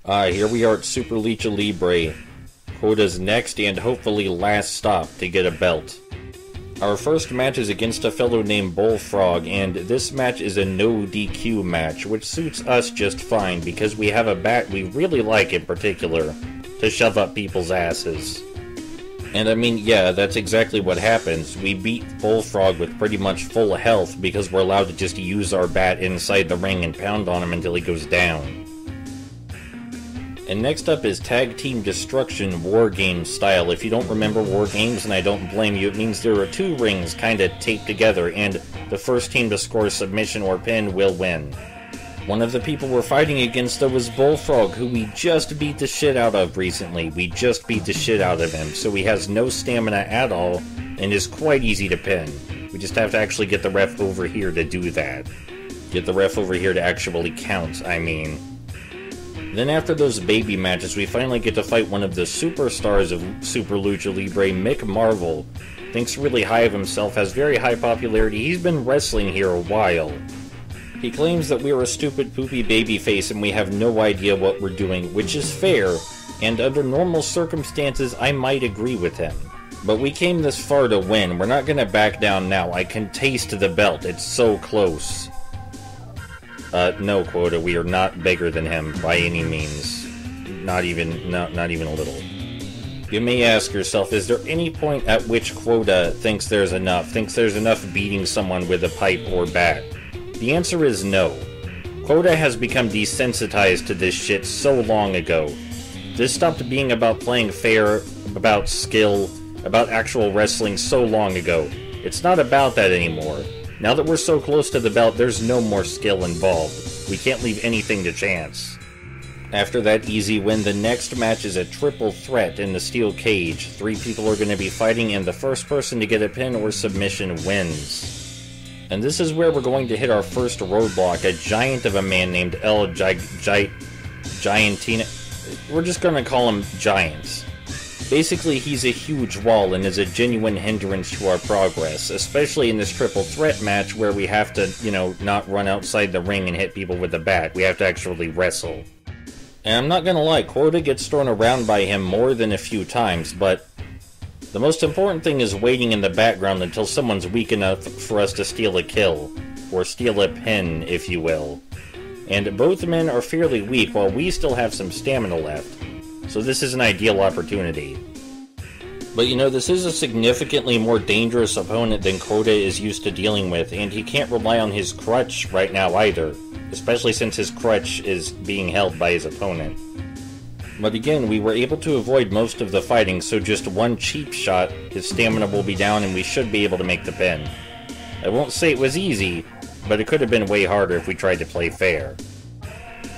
Here we are at Super Lucha Libre, Quota's next and hopefully last stop to get a belt. Our first match is against a fellow named Bullfrog, and this match is a no DQ match, which suits us just fine because we have a bat we really like in particular to shove up people's asses. And I mean, yeah, that's exactly what happens. We beat Bullfrog with pretty much full health because we're allowed to just use our bat inside the ring and pound on him until he goes down. And next up is Tag Team Destruction War Games style. If you don't remember War Games, and I don't blame you, it means there are two rings kinda taped together, and the first team to score submission or pin will win. One of the people we're fighting against, though, is Bullfrog, who we just beat the shit out of recently. We just beat the shit out of him, so he has no stamina at all, and is quite easy to pin. We just have to actually get the ref over here to do that. Get the ref over here to actually count, I mean. Then after those baby matches, we finally get to fight one of the superstars of Super Lucha Libre, Mick Marvel. Thinks really high of himself, has very high popularity, he's been wrestling here a while. He claims that we're a stupid poopy babyface and we have no idea what we're doing, which is fair, and under normal circumstances I might agree with him. But we came this far to win, we're not gonna back down now, I can taste the belt, it's so close. No, Quota, we are not bigger than him by any means. Not even a little. You may ask yourself, is there any point at which Quota thinks there's enough beating someone with a pipe or bat? The answer is no. Quota has become desensitized to this shit so long ago. This stopped being about playing fair, about skill, about actual wrestling so long ago. It's not about that anymore. Now that we're so close to the belt, there's no more skill involved. We can't leave anything to chance. After that easy win, the next match is a triple threat in the steel cage. 3 people are going to be fighting, and the first person to get a pin or submission wins. And this is where we're going to hit our first roadblock, a giant of a man named Giantina. We're just going to call him Giant. Basically, he's a huge wall and is a genuine hindrance to our progress, especially in this triple threat match where we have to, not run outside the ring and hit people with a bat. We have to actually wrestle. And I'm not gonna lie, Quota gets thrown around by him more than a few times, but the most important thing is waiting in the background until someone's weak enough for us to steal a kill, or steal a pin, if you will. And both men are fairly weak while we still have some stamina left. So this is an ideal opportunity. But this is a significantly more dangerous opponent than Quota is used to dealing with, and he can't rely on his crutch right now either, especially since his crutch is being held by his opponent. But again, we were able to avoid most of the fighting, so just one cheap shot, his stamina will be down and we should be able to make the pin. I won't say it was easy, but it could have been way harder if we tried to play fair.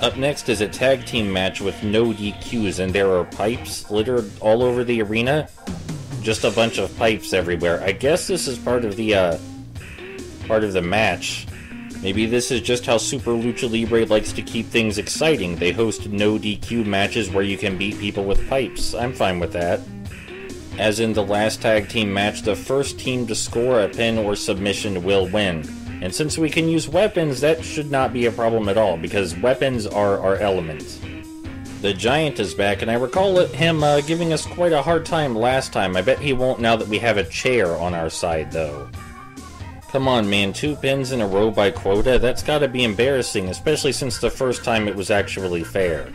Up next is a tag team match with no DQs, and there are pipes littered all over the arena. Just a bunch of pipes everywhere. I guess this is part of the match. Maybe this is just how Super Lucha Libre likes to keep things exciting. They host no DQ matches where you can beat people with pipes. I'm fine with that. As in the last tag team match, the first team to score a pin or submission will win. And since we can use weapons, that should not be a problem at all, because weapons are our element. The Giant is back, and I recall him giving us quite a hard time last time. I bet he won't now that we have a chair on our side, though. Come on, man, 2 pins in a row by Quota? That's gotta be embarrassing, especially since the first time it was actually fair.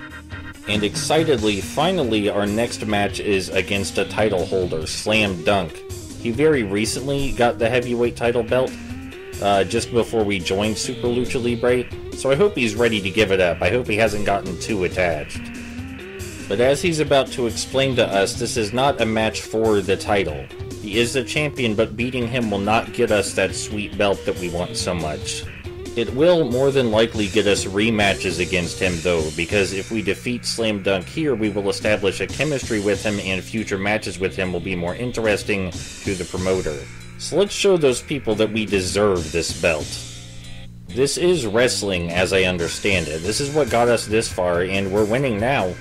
And excitedly, finally, our next match is against a title holder, Slam Dunk. He very recently got the heavyweight title belt, just before we joined Super Lucha Libre, so I hope he's ready to give it up. I hope he hasn't gotten too attached. But as he's about to explain to us, this is not a match for the title. He is the champion, but beating him will not get us that sweet belt that we want so much. It will more than likely get us rematches against him though, because if we defeat Slam Dunk here, we will establish a chemistry with him and future matches with him will be more interesting to the promoter. So let's show those people that we deserve this belt. This is wrestling as I understand it. This is what got us this far, and we're winning now.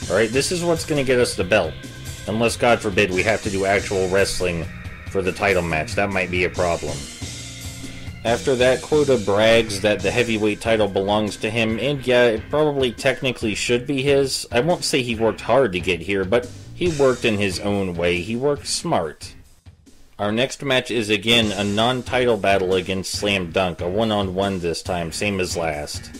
Alright, this is what's going to get us the belt. Unless, God forbid, we have to do actual wrestling for the title match. That might be a problem. After that, Quota brags that the heavyweight title belongs to him, and yeah, it probably technically should be his. I won't say he worked hard to get here, but he worked in his own way. He worked smart. Our next match is again a non-title battle against Slam Dunk, a one-on-one this time, same as last.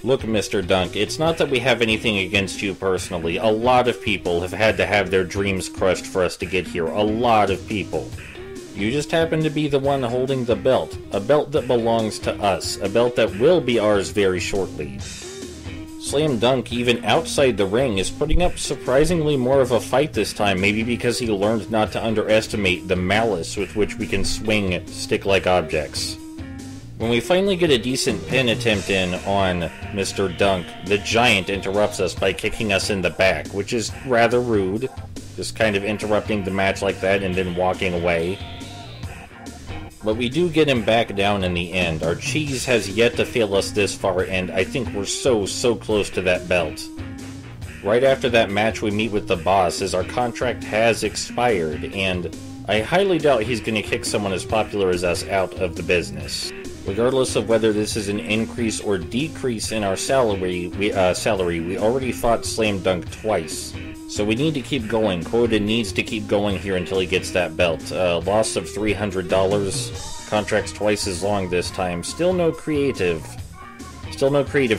Look, Mr. Dunk, it's not that we have anything against you personally. A lot of people have had to have their dreams crushed for us to get here. A lot of people. You just happen to be the one holding the belt. A belt that belongs to us. A belt that will be ours very shortly. Slam Dunk, even outside the ring, is putting up surprisingly more of a fight this time, maybe because he learned not to underestimate the malice with which we can swing stick-like objects. When we finally get a decent pin attempt in on Mr. Dunk, the Giant interrupts us by kicking us in the back, which is rather rude, just kind of interrupting the match like that and then walking away. But we do get him back down in the end. Our cheese has yet to fail us this far, and I think we're so close to that belt. Right after that match, we meet with the boss, as our contract has expired, and I highly doubt he's going to kick someone as popular as us out of the business. Regardless of whether this is an increase or decrease in our salary, we already fought Slam Dunk twice. So we need to keep going. Quota needs to keep going here until he gets that belt. Loss of $300. Contract's twice as long this time. Still no creative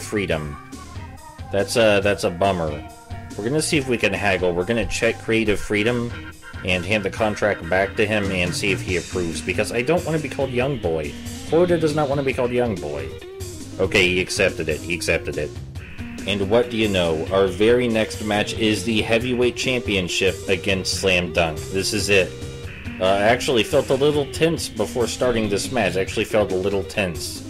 freedom. That's a bummer. We're gonna see if we can haggle. We're gonna check creative freedom and hand the contract back to him and see if he approves, because I don't want to be called Young Boy. Quota does not want to be called Young Boy. Okay, he accepted it. And what do you know? Our very next match is the Heavyweight Championship against Slam Dunk. This is it. I actually felt a little tense before starting this match. I actually felt a little tense.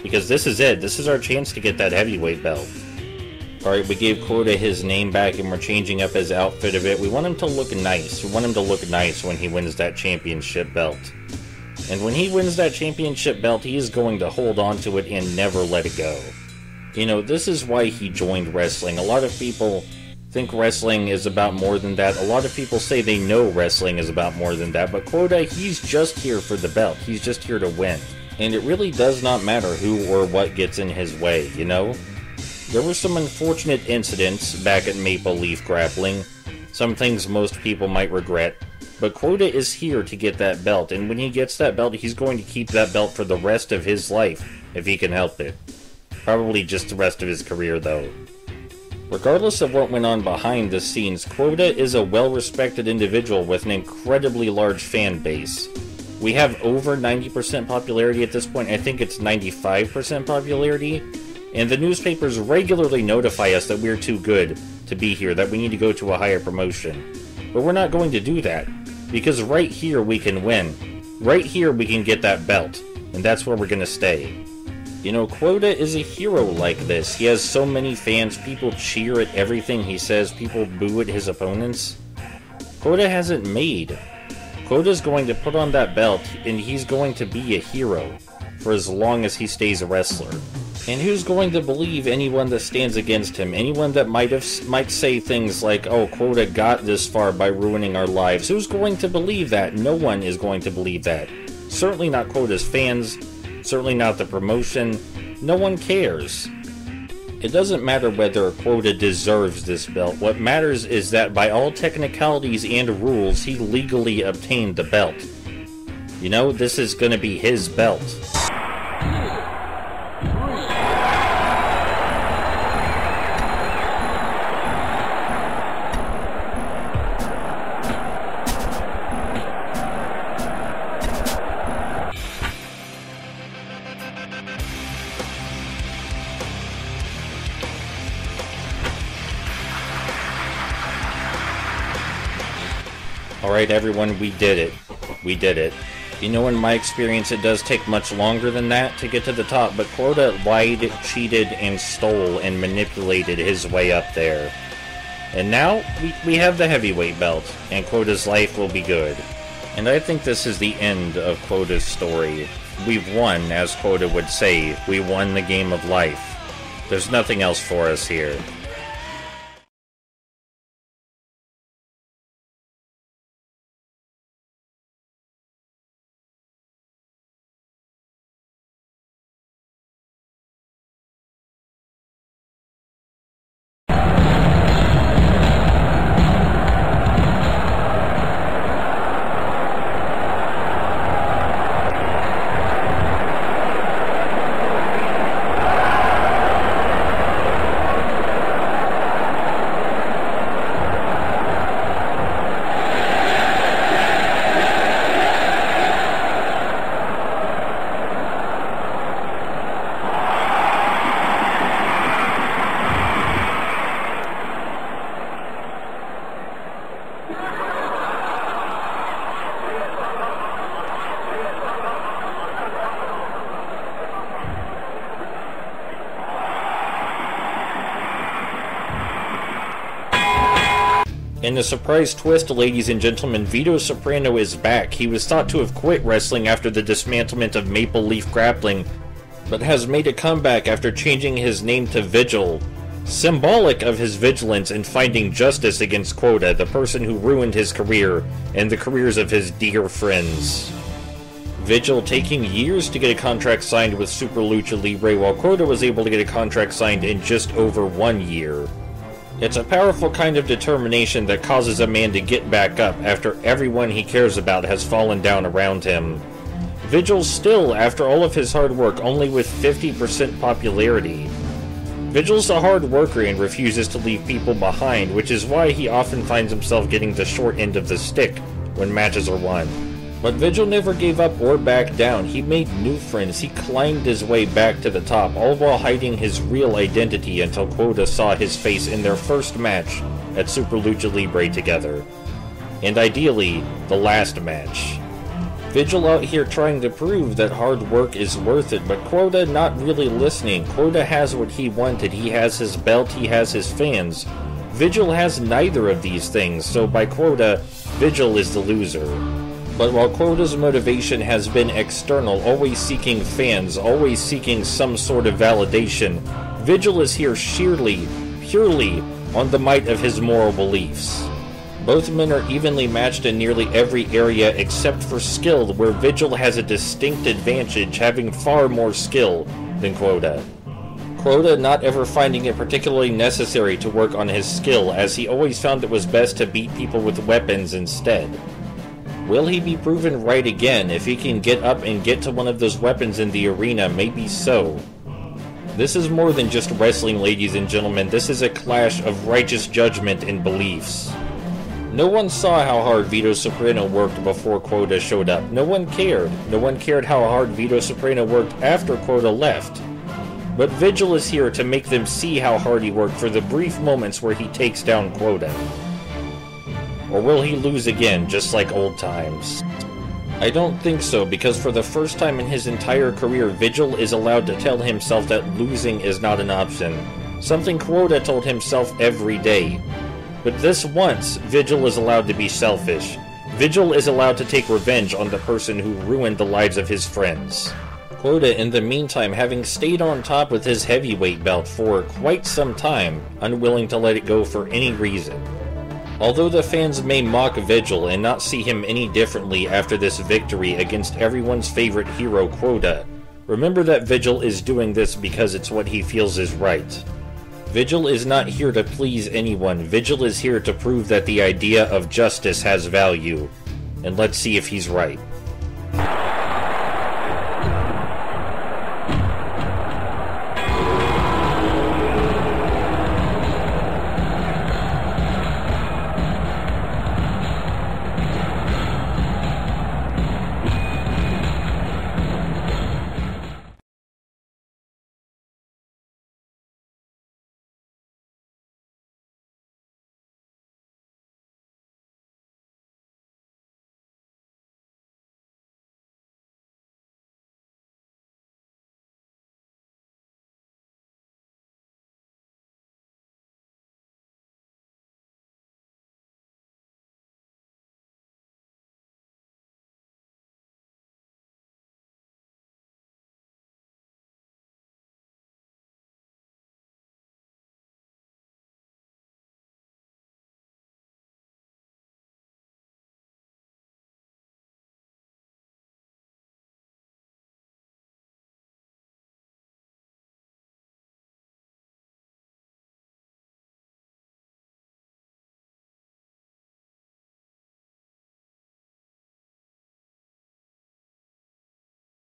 Because this is it. This is our chance to get that heavyweight belt. Alright, we gave Quota his name back and we're changing up his outfit a bit. We want him to look nice. We want him to look nice when he wins that championship belt. And when he wins that championship belt, he is going to hold on to it and never let it go. You know, this is why he joined wrestling. A lot of people think wrestling is about more than that. A lot of people say they know wrestling is about more than that. But Quota, he's just here for the belt. He's just here to win. And it really does not matter who or what gets in his way, you know? There were some unfortunate incidents back at Maple Leaf Grappling. Some things most people might regret. But Quota is here to get that belt. And when he gets that belt, he's going to keep that belt for the rest of his life, if he can help it. Probably just the rest of his career, though. Regardless of what went on behind the scenes, Quota is a well-respected individual with an incredibly large fan base. We have over 90% popularity at this point. I think it's 95% popularity. And the newspapers regularly notify us that we're too good to be here, that we need to go to a higher promotion. But we're not going to do that, because right here we can win. Right here we can get that belt, and that's where we're going to stay. You know, Quota is a hero like this. He has so many fans, people cheer at everything he says, people boo at his opponents. Quota hasn't made. Quota's going to put on that belt, and he's going to be a hero for as long as he stays a wrestler. And who's going to believe anyone that stands against him? Anyone that might say things like, oh, Quota got this far by ruining our lives. Who's going to believe that? No one is going to believe that. Certainly not Quota's fans. Certainly not the promotion. No one cares. It doesn't matter whether Quota deserves this belt. What matters is that by all technicalities and rules, he legally obtained the belt. You know, this is going to be his belt. Alright everyone, we did it. We did it. You know, in my experience, it does take much longer than that to get to the top, but Quota lied, cheated, and stole and manipulated his way up there. And now, we have the heavyweight belt, and Quota's life will be good. And I think this is the end of Quota's story. We've won, as Quota would say. We won the game of life. There's nothing else for us here. In a surprise twist, ladies and gentlemen, Vito Soprano is back. He was thought to have quit wrestling after the dismantlement of Maple Leaf Grappling, but has made a comeback after changing his name to Vigil, symbolic of his vigilance in finding justice against Quota, the person who ruined his career and the careers of his dear friends. Vigil taking years to get a contract signed with Super Lucha Libre, while Quota was able to get a contract signed in just over 1 year. It's a powerful kind of determination that causes a man to get back up after everyone he cares about has fallen down around him. Vigil's still, after all of his hard work, only with 50% popularity. Vigil's a hard worker and refuses to leave people behind, which is why he often finds himself getting the short end of the stick when matches are won. But Vigil never gave up or backed down. He made new friends, he climbed his way back to the top, all while hiding his real identity until Quota saw his face in their first match at Super Lucha Libre together. And ideally, the last match. Vigil out here trying to prove that hard work is worth it, but Quota not really listening. Quota has what he wanted. He has his belt, he has his fans. Vigil has neither of these things, so by Quota, Vigil is the loser. But while Quota's motivation has been external, always seeking fans, always seeking some sort of validation, Vigil is here sheerly, purely on the might of his moral beliefs. Both men are evenly matched in nearly every area except for skill, where Vigil has a distinct advantage, having far more skill than Quota. Quota not ever finding it particularly necessary to work on his skill, as he always found it was best to beat people with weapons instead. Will he be proven right again? If he can get up and get to one of those weapons in the arena, maybe so. This is more than just wrestling, ladies and gentlemen. This is a clash of righteous judgment and beliefs. No one saw how hard Vito Soprano worked before Quota showed up. No one cared. No one cared how hard Vito Soprano worked after Quota left. But Vigil is here to make them see how hard he worked for the brief moments where he takes down Quota. Or will he lose again, just like old times? I don't think so, because for the first time in his entire career, Vigil is allowed to tell himself that losing is not an option. Something Quota told himself every day. But this once, Vigil is allowed to be selfish. Vigil is allowed to take revenge on the person who ruined the lives of his friends. Quota, in the meantime, having stayed on top with his heavyweight belt for quite some time, unwilling to let it go for any reason. Although the fans may mock Vigil and not see him any differently after this victory against everyone's favorite hero, Quota, remember that Vigil is doing this because it's what he feels is right. Vigil is not here to please anyone. Vigil is here to prove that the idea of justice has value. And let's see if he's right.